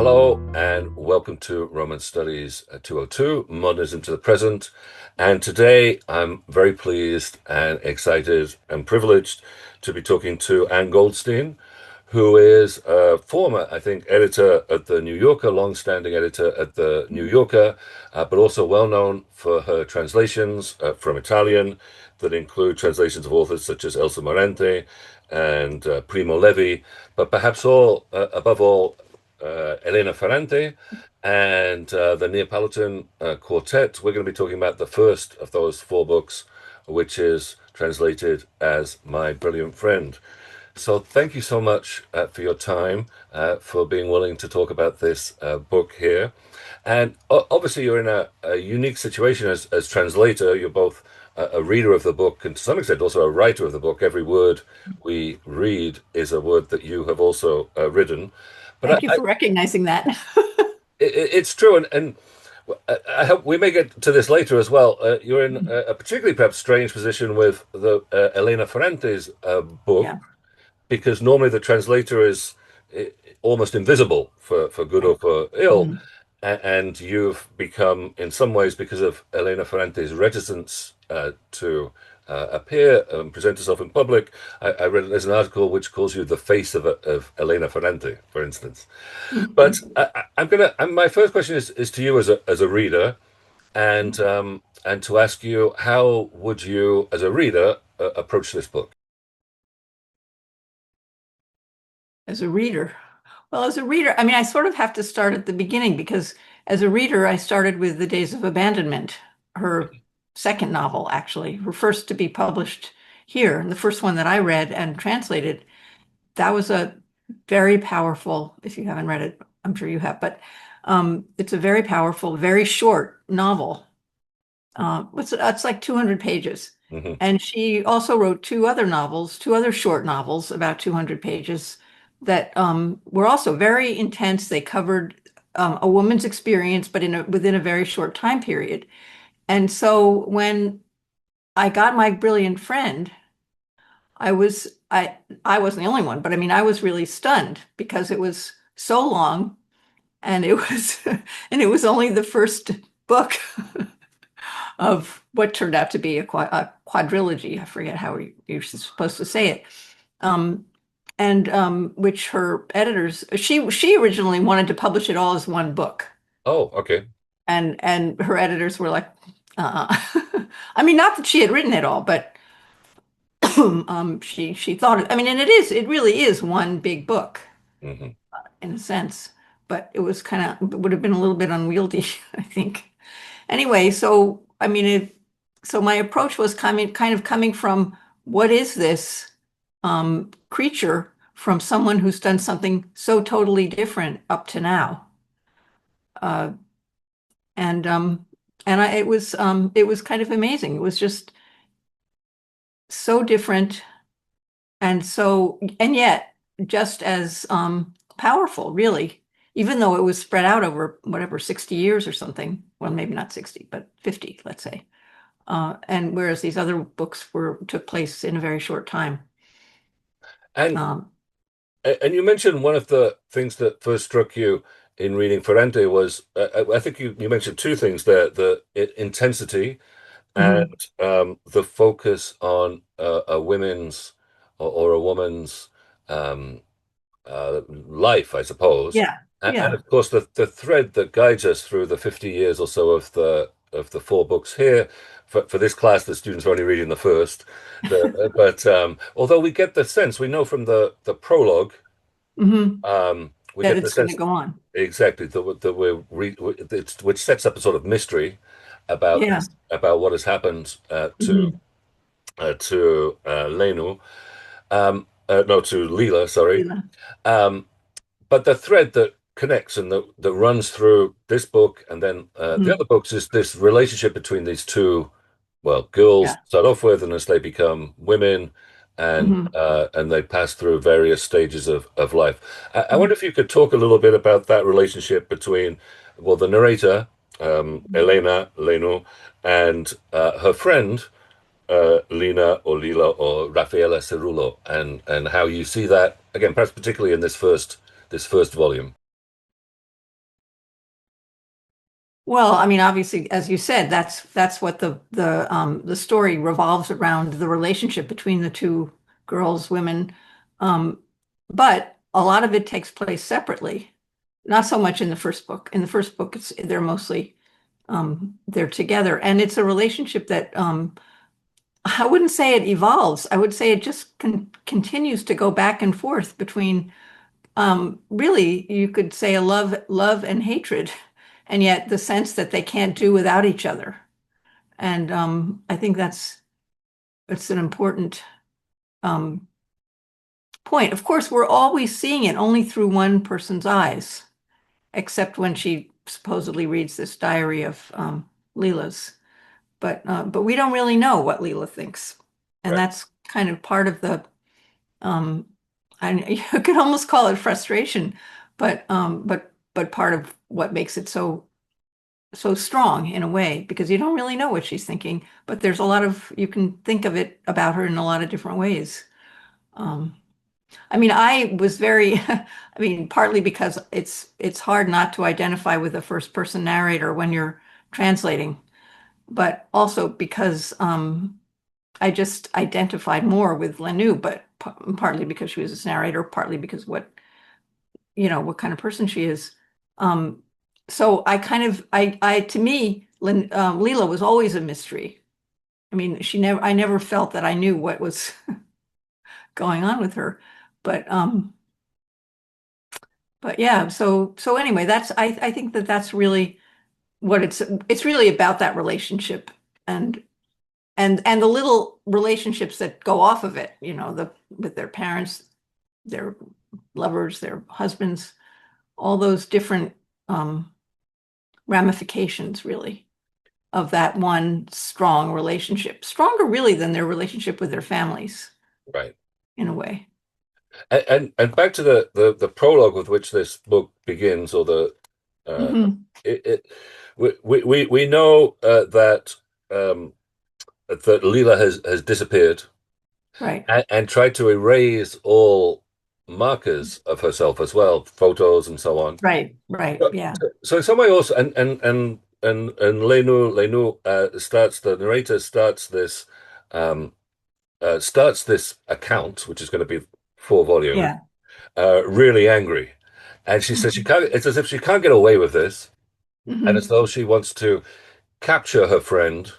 Hello and welcome to Roman Studies 202, Modernism to the Present. And today I'm very pleased and excited and privileged to be talking to Anne Goldstein, who is a former, I think, editor at the New Yorker, long-standing editor at the New Yorker, but also well known for her translations from Italian that include translations of authors such as Elsa Morente and Primo Levi, but perhaps above all, Elena Ferrante and the Neapolitan Quartet. We're going to be talking about the first of those four books, which is translated as My Brilliant Friend. So thank you so much for your time, for being willing to talk about this book here. And obviously, you're in a unique situation as translator. You're both a reader of the book and to some extent also a writer of the book. Every word we read is a word that you have also written. But Thank you for recognizing that. it's true, and I hope we may get to this later as well. You're in a particularly perhaps strange position with the Elena Ferrante's book, Yeah, because normally the translator is almost invisible for good or right. for ill, Mhm. and you've become, in some ways, because of Elena Ferrante's reticence to appear and present herself in public. I read there's an article which calls you the face of Elena Ferrante, for instance. But Mhm. I'm gonna. My first question is to you as a reader, and to ask you how would you, as a reader, approach this book? As a reader, well, as a reader, I mean, I sort of have to start at the beginning because as a reader, I started with The Days of Abandonment, her second novel, actually, her first to be published here, and the first one that I read and translated. That was a very powerful, if you haven't read it, I'm sure you have, but it's a very powerful, very short novel. It's like 200 pages. Hmm. And she also wrote two other novels, two other short novels, about 200 pages, that were also very intense. They covered a woman's experience, but within a very short time period. And so when I got My Brilliant Friend, I was I wasn't the only one, but I mean I was really stunned because it was so long and it was and it was only the first book of what turned out to be a quadrilogy. I forget how you're supposed to say it. Um, and which her editors, she originally wanted to publish it all as one book, Oh, okay. and her editors were like, I mean, not that she had written it all, but she thought it. I mean, and it really is one big book Hmm. in a sense, but it would have been a little bit unwieldy, I think. Anyway, so I mean, so my approach was kind of coming from what is this creature from someone who's done something so totally different up to now, uh, and it was kind of amazing. It was just so different and yet just as powerful, really, even though it was spread out over whatever 60 years or something. Well, maybe not 60, but 50, let's say. And whereas these other books took place in a very short time. And Um, and you mentioned one of the things that first struck you in reading Ferrante was I think you mentioned two things there: the intensity and mhm. the focus on a women's or a woman's um, life, I suppose, Yeah, and yeah. of course the thread that guides us through the 50 years or so of the four books here. For this class, the students are only reading the first, but although we get the sense, we know from the prologue, Hmm. we That get the it's going to sense go on. exactly that which sets up a sort of mystery about Yeah. about what has happened Hmm. to Lenu, no, to Leela, sorry. Yeah. Um, but the thread that connects and that runs through this book and then the Hmm. other books is this relationship between these two, well, girls Yeah. to start off with, and as they become women Hmm. and they pass through various stages of life. I wonder if you could talk a little bit about that relationship between, well, the narrator, Elena Lenu, and her friend, Lina or Lila or Raffaella Cerullo, and how you see that again, perhaps particularly in this first volume. Well, I mean, obviously, as you said, that's what the story revolves around, the relationship between the two girls, women. Um, but a lot of it takes place separately. Not so much in the first book. In the first book, they're mostly they're together, and it's a relationship that I wouldn't say it evolves. I would say it just continues to go back and forth between really, you could say a love and hatred, and yet the sense that they can't do without each other. And I think it's an important um, point. Of course, we're always seeing it only through one person's eyes, except when she supposedly reads this diary of Leela's. But we don't really know what Leela thinks, and Right. that's kind of part of the um, you could almost call it frustration, but part of what makes it so strong in a way, because you don't really know what she's thinking, but there's a lot of you can think of it about her in a lot of different ways. Um, I mean, I was very, I mean, partly because it's hard not to identify with a first person narrator when you're translating, but also because I just identified more with Lenu, but partly because she was this narrator, partly because what kind of person she is. Um, so I kind of, to me, Leela was always a mystery. I mean, I never felt that I knew what was going on with her, but, um, but yeah. So anyway, I think that that's really what it's really about, that relationship and and the little relationships that go off of it, with their parents, their lovers, their husbands, all those different um, ramifications, really, of that one strong relationship, stronger really than their relationship with their families, Right. in a way. And back to the prologue with which this book begins, or the Hmm. it, it we know that Leela has disappeared Right, and tried to erase all markers of herself as well, photos and so on. right, So, yeah. so in some way also, and Lenu starts, the narrator starts this account, which is going to be 4 volumes, Yeah. really angry, and she says she Hmm. can't. It's as if she can't get away with this, and as Hmm. though she wants to capture her friend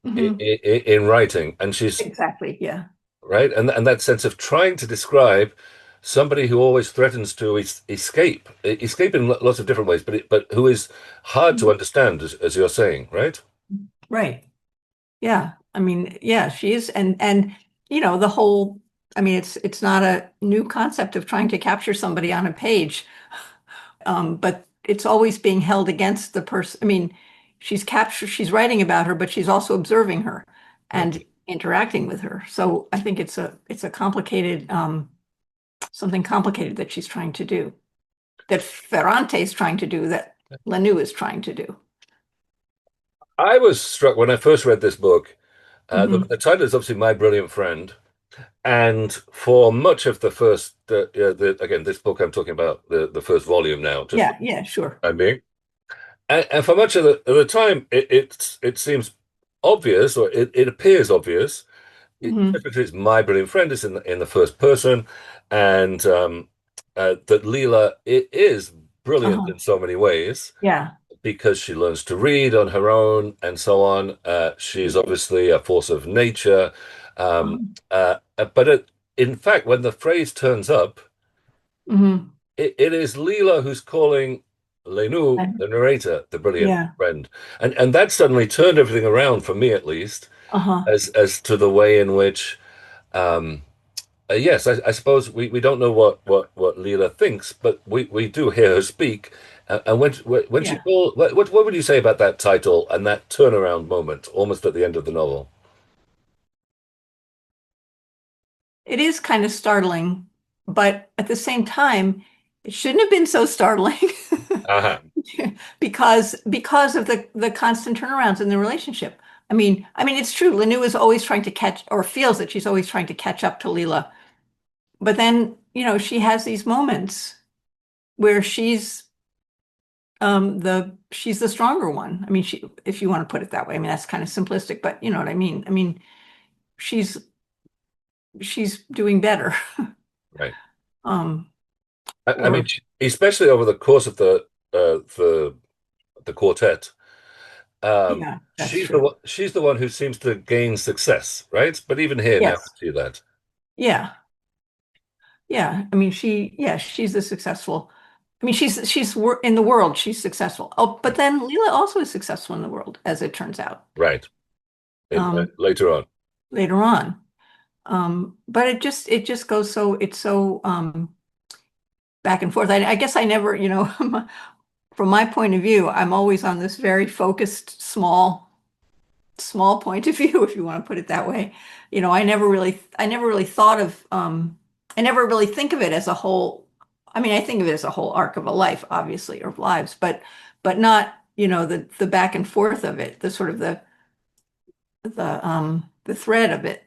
Hmm. in writing, and she's Exactly, yeah. right, and that sense of trying to describe somebody who always threatens to escape in lots of different ways, but who is hard to Mhm. understand, as you're saying, right? Right. Yeah. I mean, yeah, she is, and the whole, I mean, it's not a new concept of trying to capture somebody on a page. But it's always being held against the person. I mean, she's writing about her, but she's also observing her and interacting with her. So I think it's a complicated, something complicated that she's trying to do, that Ferrante is trying to do, that Lanu is trying to do. I was struck when I first read this book. Hmm. The title is obviously My Brilliant Friend. And for much of the first, again, this book I'm talking about, the first volume now, just for Yeah, yeah, sure. the time being. And for much of the time, it seems obvious, or it appears obvious. Hmm. Typically, it's my brilliant friend is in the first person, and that Leela is brilliant Uh-huh. in so many ways Yeah. because she learns to read on her own and so on. She's obviously a force of nature. Um, Um, but in fact, when the phrase turns up, hmm. it is Leela who's calling Lenu, the narrator, the brilliant Yeah. friend. And that suddenly turned everything around for me, at least, Uh-huh. as to the way in which, um, yes, I suppose we don't know what Leela thinks, but we do hear her speak. And when she Yeah. called, what would you say about that title and that turnaround moment, almost at the end of the novel? It is kind of startling, but at the same time, it shouldn't have been so startling Uh-huh. because of the constant turnarounds in the relationship. I mean, it's true. Lanu is always trying to catch, or feels that she's always trying to catch up to Leela. But then, she has these moments where she's she's the stronger one. I mean, if you want to put it that way. I mean, that's kind of simplistic, but you know what I mean. I mean, she's she's doing better. Right. Um, I mean, or especially over the course of the quartet, yeah, that's she's the true. one, she's the one who seems to gain success, right? But even here now, Yes. I see that. Yeah. Yeah. I mean, yeah, she's the successful. I mean, in the world, she's successful. Oh, but Right. then Leela also is successful in the world, as it turns out, Right. um, Later on. later on. But it just goes it's so back and forth. I guess I never, from my point of view, I'm always on this very focused, small point of view, if you want to put it that way. I never really thought of, I never really think of it as a whole. I mean, I think of it as a whole arc of a life, obviously, or of lives, but not, the back and forth of it, the sort of the thread of it.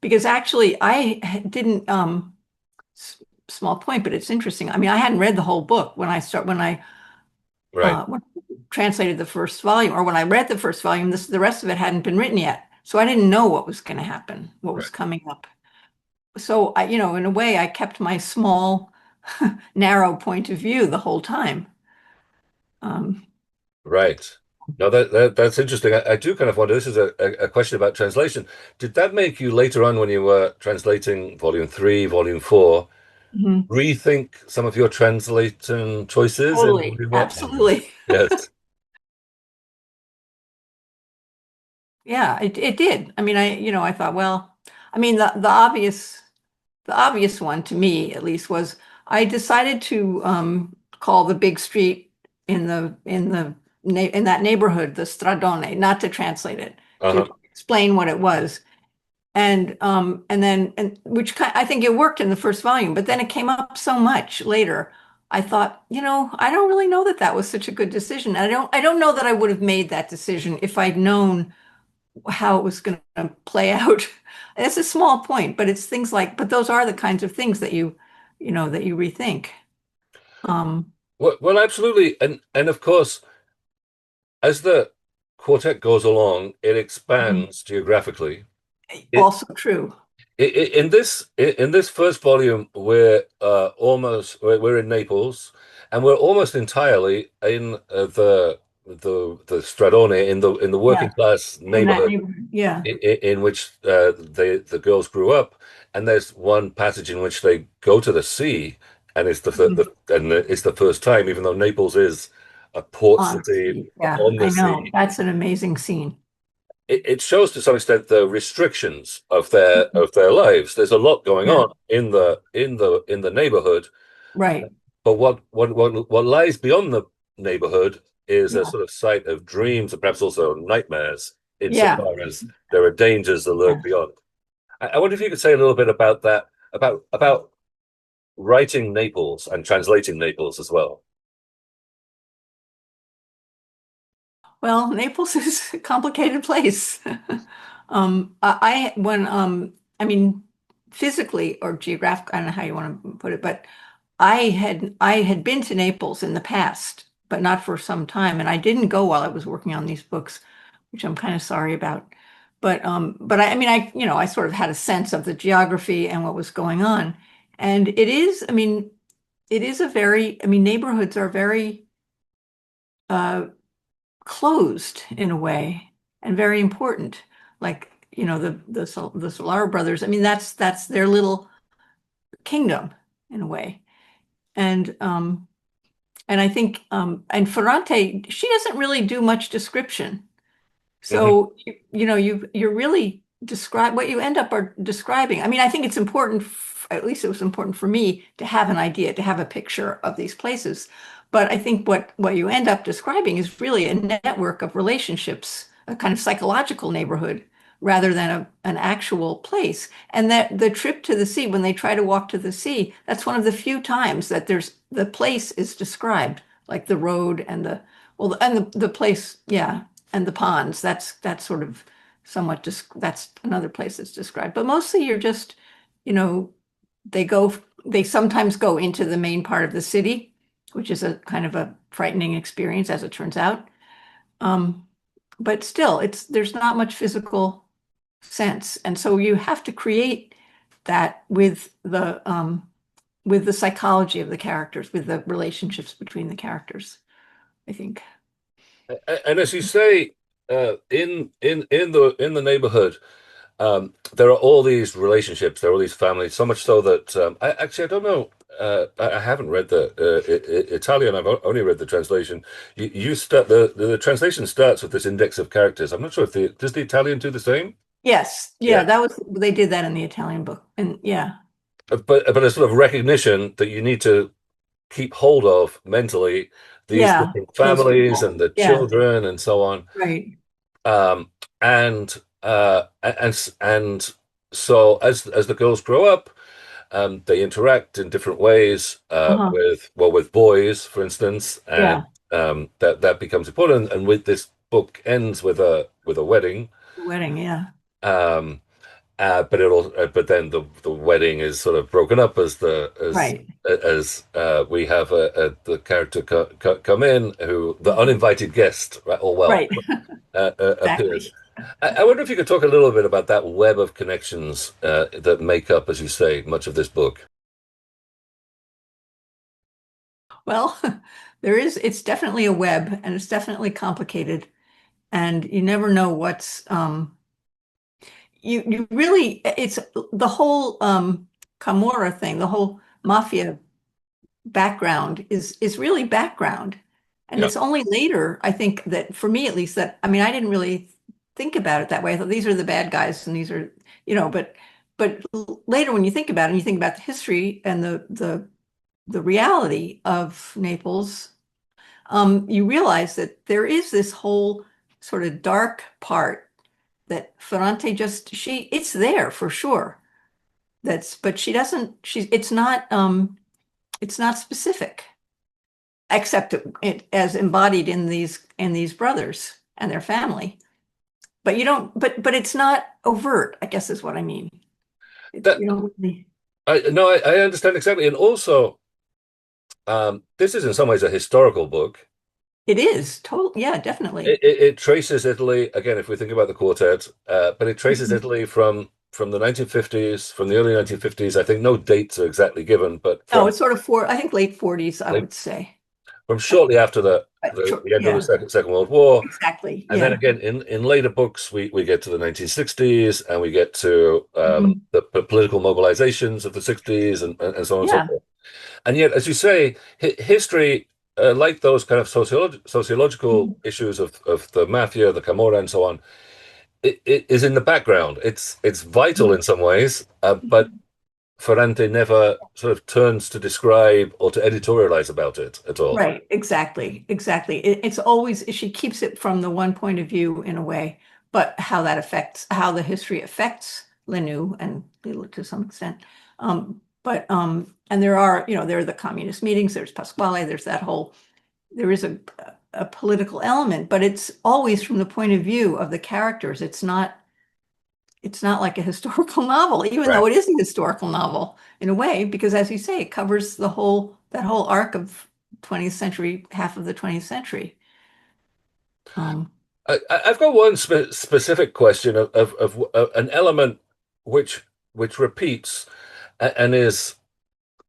Because actually, I didn't, small point, but it's interesting. I mean, I hadn't read the whole book Right. when I translated the first volume, or when I read the first volume, the rest of it hadn't been written yet. So I didn't know what was going to happen, what Right. was coming up. So in a way, I kept my small, narrow point of view the whole time. Um, Right. No, that's interesting. I do kind of wonder. This is a question about translation. Did that make you later on, when you were translating volume three, volume four, mhm. rethink some of your translation choices in Totally, volume one? absolutely. Yes. Yeah, it did. I mean, I thought, well, I mean, the obvious one to me, at least, was I decided to call the big street in that neighborhood the Stradone, not to translate it, to Uh-huh. explain what it was, and which I think it worked in the first volume, but then it came up so much later. I thought, I don't really know that that was such a good decision. I don't know that I would have made that decision if I'd known how it was going to play out. It's a small point, but it's things but those are the kinds of things that you rethink. Um, Well, absolutely. And of course, as the quartet goes along, it mhm. expands geographically. It Also true. in this first volume, we're in Naples, and we're almost entirely in the Stradone, in the Yeah, working class in that neighborhood neighborhood. Yeah. in which the girls grew up. And there's one passage in which they go to the sea, and Mhm. it's the first time, even though Naples is a port On city sea. Yeah, on the I know. sea. That's an amazing scene. It shows to some extent the restrictions of their lives. There's a lot going Yeah, on in the neighborhood, right. but what lies beyond the neighborhood is a Yeah. sort of site of dreams and perhaps also nightmares, Yeah. insofar as there are dangers that lurk Yeah. beyond. I wonder if you could say a little bit about that, about writing Naples and translating Naples as well. Well, Naples is a complicated place. I mean, physically or geographic, I don't know how you want to put it, but I had been to Naples in the past, but not for some time, and I didn't go while I was working on these books, which I'm kind of sorry about. But I mean, I sort of had a sense of the geography and what was going on, and I mean, it is I mean, neighborhoods are very uh, closed in a way and very important. Like, the Solar brothers. I mean, that's their little kingdom in a way. And and I think and Ferrante, she doesn't really do much description. Hmm. So you're really describe what you end up are describing. I mean, I think it's important, at least it was important for me to have an idea, to have a picture of these places. But I think what you end up describing is really a network of relationships, a kind of psychological neighborhood rather than an actual place. And that the trip to the sea, when they try to walk to the sea, that's one of the few times that the place is described, like the road and the place, yeah, and the ponds. That's sort of that's another place that's described. But mostly you're just, you know, they sometimes go into the main part of the city, which is a kind of a frightening experience as it turns out. Um, but still, there's not much physical sense. And so you have to create that with the psychology of the characters, with the relationships between the characters, I think. And as you say, in the neighborhood, there are all these relationships, there are all these families, so much so that I don't know. I haven't read the Italian. I've only read the translation. You start the translation starts with this index of characters. I'm not sure if does the Italian do the same? Yes, yeah, Yeah, that was they did that in the Italian book, and yeah, but a sort of recognition that you need to keep hold of mentally these yeah, different those families people, and the yeah, children and so on. right, Um, and so as the girls grow up, they interact in different ways uh-huh, with boys, for instance, and yeah, that becomes important. And with this book ends with a wedding. the wedding, yeah, Um, but then the wedding is sort of broken up right, as we have the character come in who the uninvited guest, right, or well, right, appears. exactly. I wonder if you could talk a little bit about that web of connections that make up, as you say, much of this book. Well, it's definitely a web, and it's definitely complicated, and you never know you really, it's the whole Camorra thing, the whole mafia background is really background. And Yeah, it's only later, I think, that for me at least, that I mean, I didn't really think about it that way. I thought these are the bad guys and these are, but later when you think about it, and you think about the history and the reality of Naples, you realize that there is this whole sort of dark part that Ferrante just it's there for sure. But she doesn't, it's not specific, except as embodied in these brothers and their family. But you don't, but it's not overt, I guess is what I mean. that You don't really, I no, I understand exactly, and also this is in some ways a historical book. it is total, yeah, definitely. It traces Italy again, if we think about the quartet, but it traces Mhm. Italy from the 1950s, from the early 1950s. I think no dates are exactly given, but No, it's sort of I think late 40s, I like would say. from shortly after the end of the Yeah, Second World War. exactly. And then Yeah. again, in later books, we get to the 1960s and we get to Mhm. the political mobilizations of the 60s and so on and so Yeah. forth. And yet, as you say, history, like those kind of sociological Mhm. issues of the mafia, the Camorra, and so on, it is in the background. It's vital in some ways, but Ferrante never sort of turns to describe or to editorialize about it at all. Right, exactly, exactly. It's always, she keeps it from the one point of view in a way, but how the history affects Lenu and Lila to some extent. And there are the communist meetings, there's Pasquale, there is a political element, but it's always from the point of view of the characters. It's not like a historical novel, even Right. though it is a historical novel in a way, because as you say, it covers that whole arc of 20th century, half of the 20th century. Um, I've got one specific question of an element which repeats and is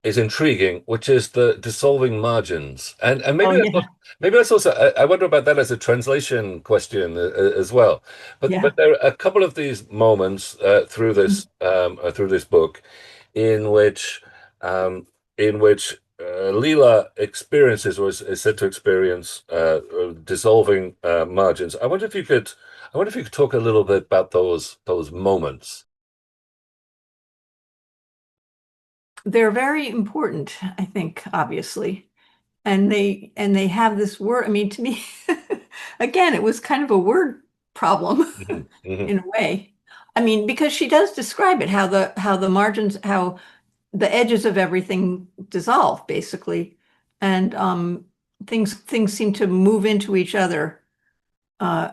intriguing, which is the dissolving margins, and oh yeah, maybe that's also I wonder about that as a translation question as well. yeah. But there are a couple of these moments through this book in which um, Leela experiences or is said to experience dissolving margins. I wonder if you could talk a little bit about those moments. They're very important, I think, obviously. And they have this word. I mean, to me, again, it was kind of a word problem Mhm, mhm. in a way. I mean, because she does describe it, how the margins, how the edges of everything dissolve basically, and things seem to move into each other. Uh,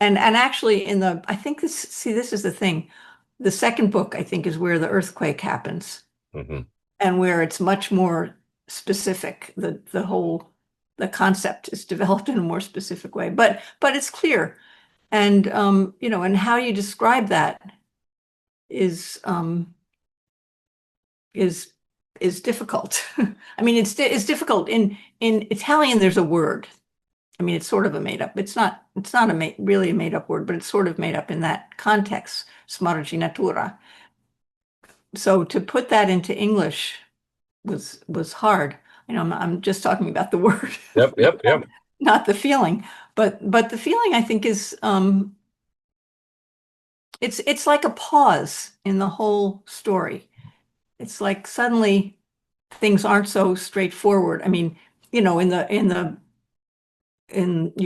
and actually, I think this is the thing. The second book, I think, is where the earthquake happens, Mhm. and where it's much more specific. The concept is developed in a more specific way, but it's clear. And and how you describe that is is is difficult. I mean, it's difficult. In Italian, there's a word. I mean, it's sort of a made up. It's not really a made up word, but it's sort of made up in that context, smarginatura. So to put that into English was hard. I'm just talking about the word, Yep, yep, yep. not the feeling. But the feeling, I think, is it's like a pause in the whole story. It's like suddenly things aren't so straightforward. I mean, you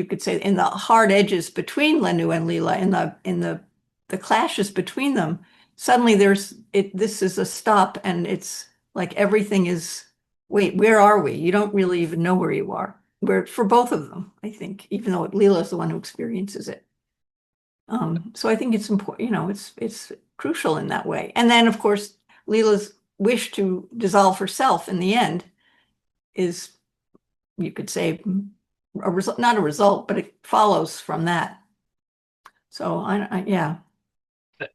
could say in the hard edges between Lenu and Leela, in the clashes between them, suddenly this is a stop, and it's like everything is, wait, where are we? You don't really even know where you are. Where for both of them, I think, even though Leela is the one who experiences it. So I think it's important, it's crucial in that way. And then, of course, Leela's wish to dissolve herself in the end is, you could say, a result, not a result, but it follows from that. So yeah.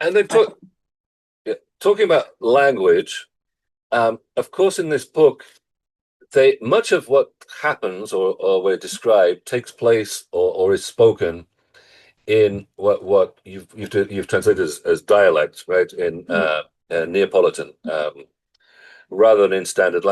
And then talking about language, of course, in this book, much of what happens or we're described takes place or is spoken in what you've translated as dialect, right? In Neapolitan, rather than in standard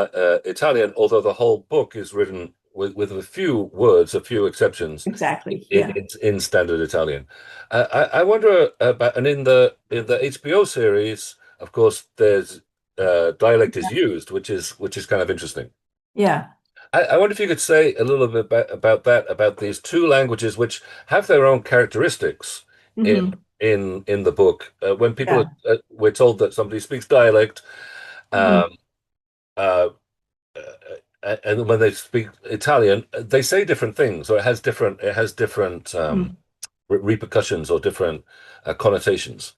Italian. Although the whole book is written with a few words, a few exceptions, Exactly. Yeah. in standard Italian. I wonder about, and in the HBO series, of course, there's dialect is used, which is kind of interesting. Yeah. I wonder if you could say a little bit about that, about these two languages, which have their own characteristics in Hmm. in the book. When people Yeah. we're told that somebody speaks dialect, Hmm. um, uh, and when they speak Italian, they say different things, or it has different repercussions or different connotations.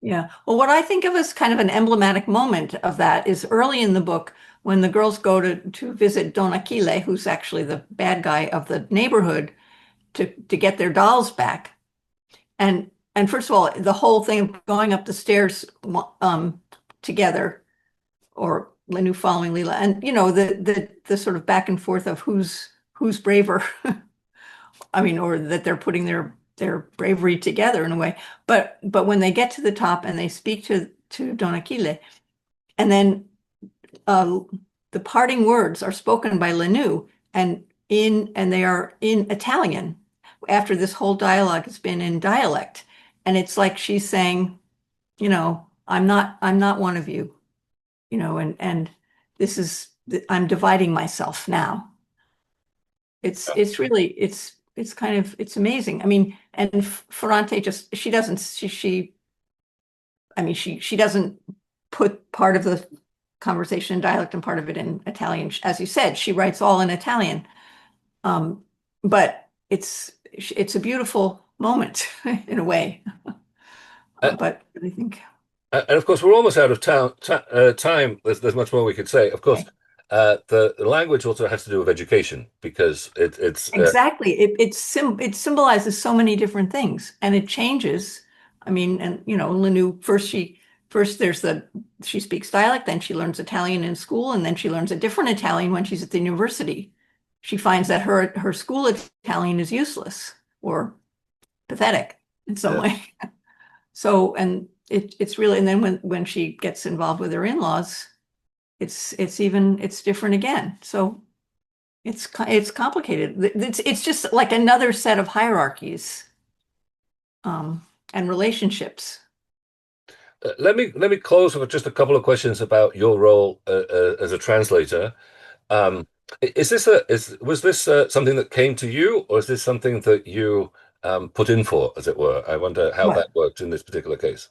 Yeah. Well, what I think of as kind of an emblematic moment of that is early in the book when the girls go to visit Don Achille, who's actually the bad guy of the neighborhood, to get their dolls back. And first of all, the whole thing of going up the stairs together, or Lenu following Leela, and the sort of back and forth of who's braver. I mean, or that they're putting their bravery together in a way. But when they get to the top and they speak to Don Achille, and then uh, the parting words are spoken by Lenu, and they are in Italian after this whole dialogue has been in dialect, and it's like she's saying, I'm not one of you, and this is I'm dividing myself now. It's really it's kind of it's amazing. I mean, and Ferrante just she doesn't she I mean she doesn't put part of the conversation in dialect and part of it in Italian. As you said, she writes all in Italian. Um, but it's a beautiful moment in a way. Uh, But I think and of course, we're almost out of time. There's much more we could say. Of course, okay. the language also has to do with education because it's Exactly. It symbolizes so many different things, and it changes. I mean, and Lenu first she speaks dialect, then she learns Italian in school, and then she learns a different Italian when she's at the university. She finds that her school Italian is useless or pathetic in some yeah. way. So, and it's really, and then when she gets involved with her in-laws, it's different again. So it's complicated. It's just like another set of hierarchies and relationships. Let me close with just a couple of questions about your role as a translator. Um, was this something that came to you, or is this something that you put in for, as it were? I wonder how What? that worked in this particular case.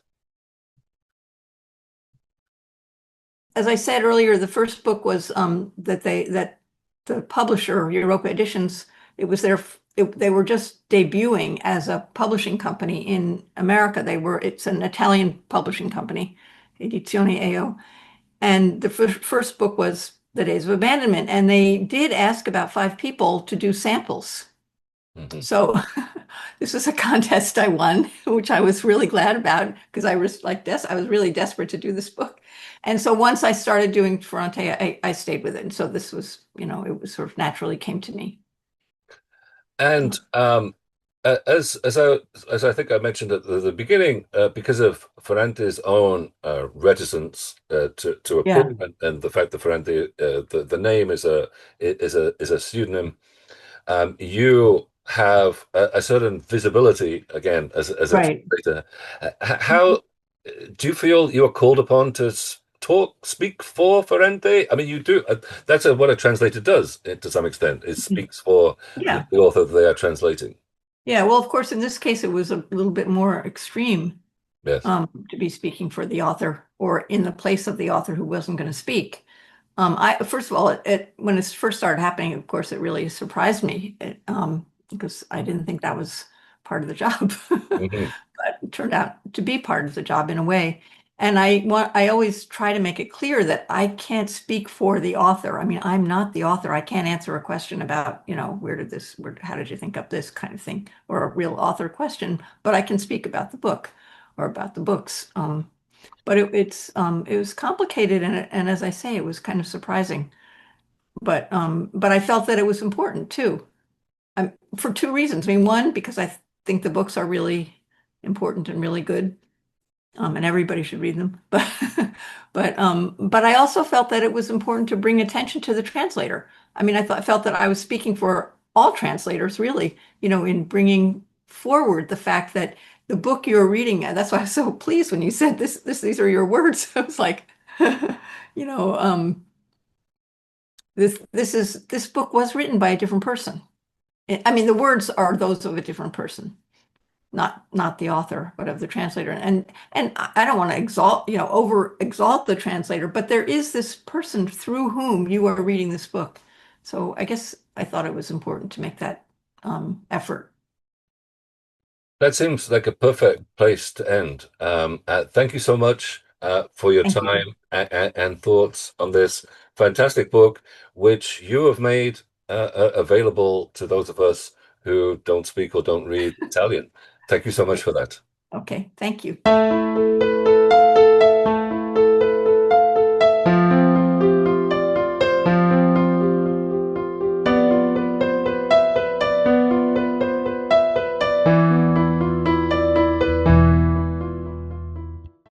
As I said earlier, the first book was that the publisher, Europa Editions, it was they were just debuting as a publishing company in America. It's an Italian publishing company, Edizione EO. And the first book was The Days of Abandonment, and they did ask about 5 people to do samples. Mhm. So this was a contest I won, which I was really glad about because I was like this. I was really desperate to do this book. And so once I started doing Ferrante, I stayed with it. And so this was, it was sort of naturally came to me. And as I think I mentioned at the beginning, because of Ferrante's own reticence to appear, Yeah, and the fact that Ferrante the name is a pseudonym, you have a certain visibility again as a right. translator. How do you feel you are called upon to speak for Ferrante? I mean, you do. That's what a translator does to some extent. It speaks for Yeah. the author they are translating. Yeah. Well, of course, in this case, it was a little bit more extreme Yes. to be speaking for the author or in the place of the author who wasn't going to speak. I first of all, when it first started happening, of course, it really surprised me because I didn't think that was part of the job, Hmm. but it turned out to be part of the job in a way. And I always try to make it clear that I can't speak for the author. I mean, I'm not the author. I can't answer a question about, how did you think up this kind of thing, or a real author question, but I can speak about the book or about the books. But it was complicated and as I say, it was kind of surprising. But I felt that it was important too. For 2 reasons. I mean, one, because I think the books are really important and really good, and everybody should read them. But I also felt that it was important to bring attention to the translator. I mean, felt that I was speaking for all translators, really, in bringing forward the fact that the book you're reading, and that's why I was so pleased when you said these are your words. I was like, you know, um, this book was written by a different person. I mean, the words are those of a different person, not the author, but of the translator. And I don't want to over exalt the translator, but there is this person through whom you are reading this book. So I guess I thought it was important to make that effort. That seems like a perfect place to end. Thank you so much for your Thank you. time and thoughts on this fantastic book, which you have made available to those of us who don't speak or don't read Italian. Thank you so much Okay. for that. Okay. Thank you.